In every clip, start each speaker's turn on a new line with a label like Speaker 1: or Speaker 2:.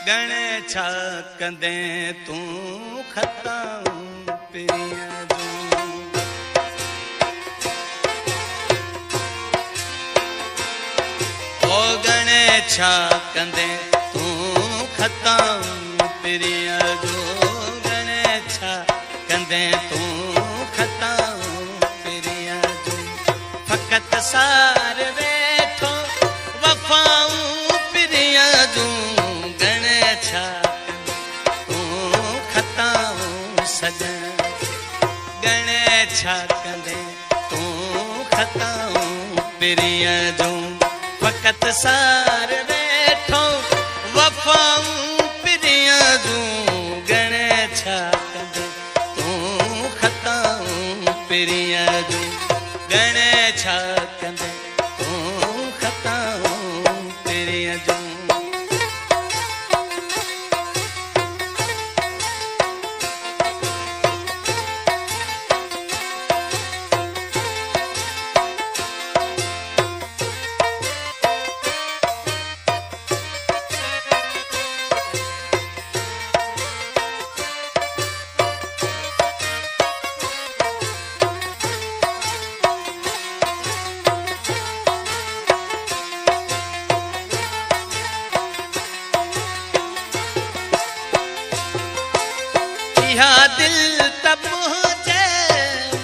Speaker 1: गणे छा कंदे तू खता पिरिया जो ओ गणे छा कंदे तू खता पिरिया जो गणे छा कंदे तू खता पिरिया जो फकत सार वेठो वफाऊं पिरिया जो गणे छा तू खताऊं सजन गणे छा कंदे तू खताऊं पिरिया जो फकत सार वेठो वफाऊं पिरिया जो गणे छा कंदे तू खताऊं पिरिया जो गणे छा कंदे तू खताऊं पिरिया जो दिल तब मुझे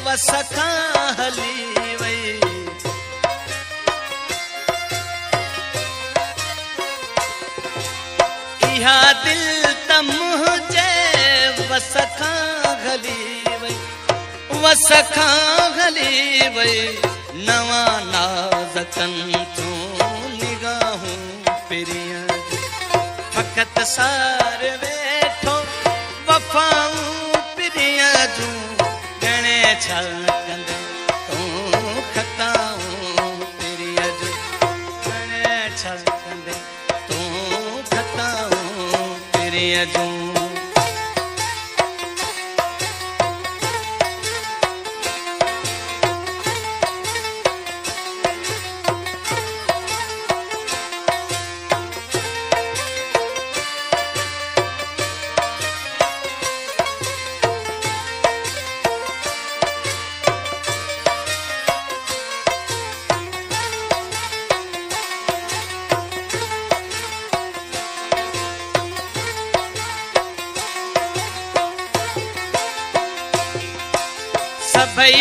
Speaker 1: वसखा हली वई इहा दिल तब मुझे वसखा हली वई वसखा हली वई नवा नाज़कन तू निगाहूं पिरिया फकत सार वेठो वफाऊं पिरिया जो गणे छा कंदे तू खताऊं पिरिया जो गणे छा कंदे तू खताऊं पिरिया जो सभई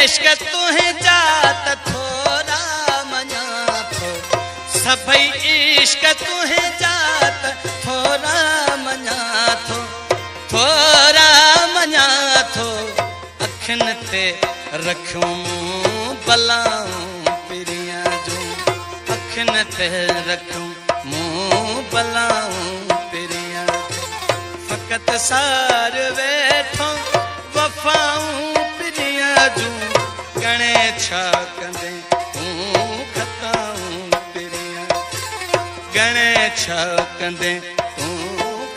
Speaker 1: इश्क तुहे जात थोरा मना थो सभई इश्क तुहे जात थोरा मना थो थोरा मना थो अखिन ते रखूं बलाऊं पिरिया जो अखिन ते रखूं मुंह बलाऊं पिरिया जो फकत सार वेठो वफाऊं जो गणे छा कंदे तू खताऊं पिरिया गणे छा कंदे तू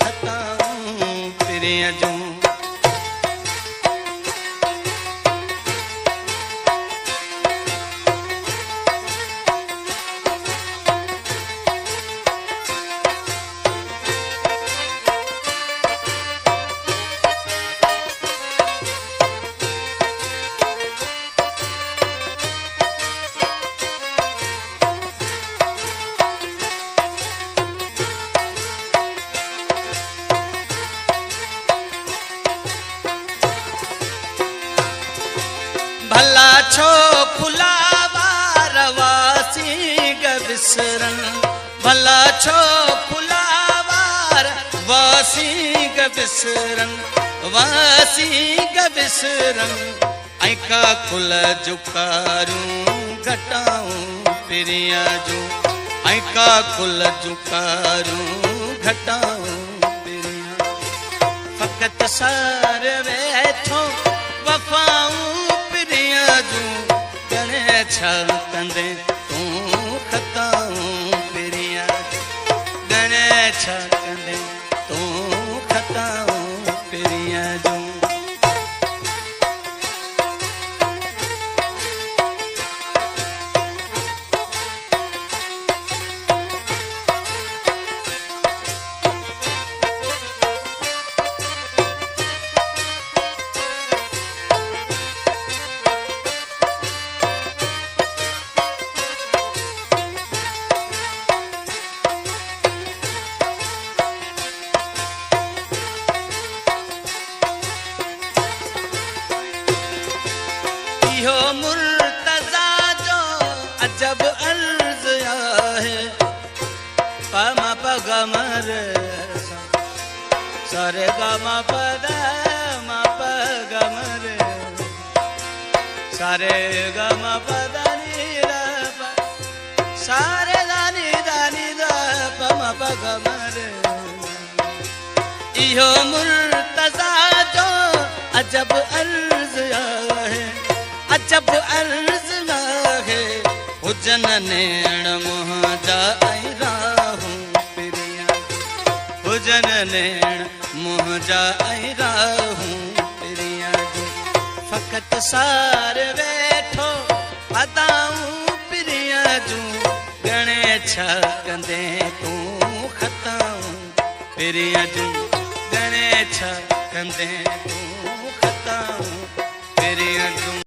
Speaker 1: खताऊं पिरिया जो भला छो फुलावार वासी गविसरन भला छो फुलावार वासी गविसरन ऐं का कुल जुकारूं घटाऊं पिरिया जो ऐं का कुल जुकारूं घटाऊं पिरिया फकत सार वेठो वफाऊं पिरिया जो गणे छा कंदे तू खताऊं पिरिया गणे छा कंदे तू खताऊं पिरिया जो ग म रे सा सा रे ग म प द म प ग म रे सा रे ग म प द नि द प सा रे द नि द प म प ग म रे इहो मुर्तज़ा जो अजब अर्ज़ आहे अजब अर्ज़ आहे हुजन नेण मुंहिंजा ऐं राहूं पिरिया हुजन नेण मुंहिंजा ऐं राहूं पिरिया जो फ़क़ति सार वेठो अदाऊं पिरिया जूं गणे छा कंदे तूं ख़ताऊं पिरिया जूं गणे छा कंदे तूं ख़ताऊं पिरिया जूं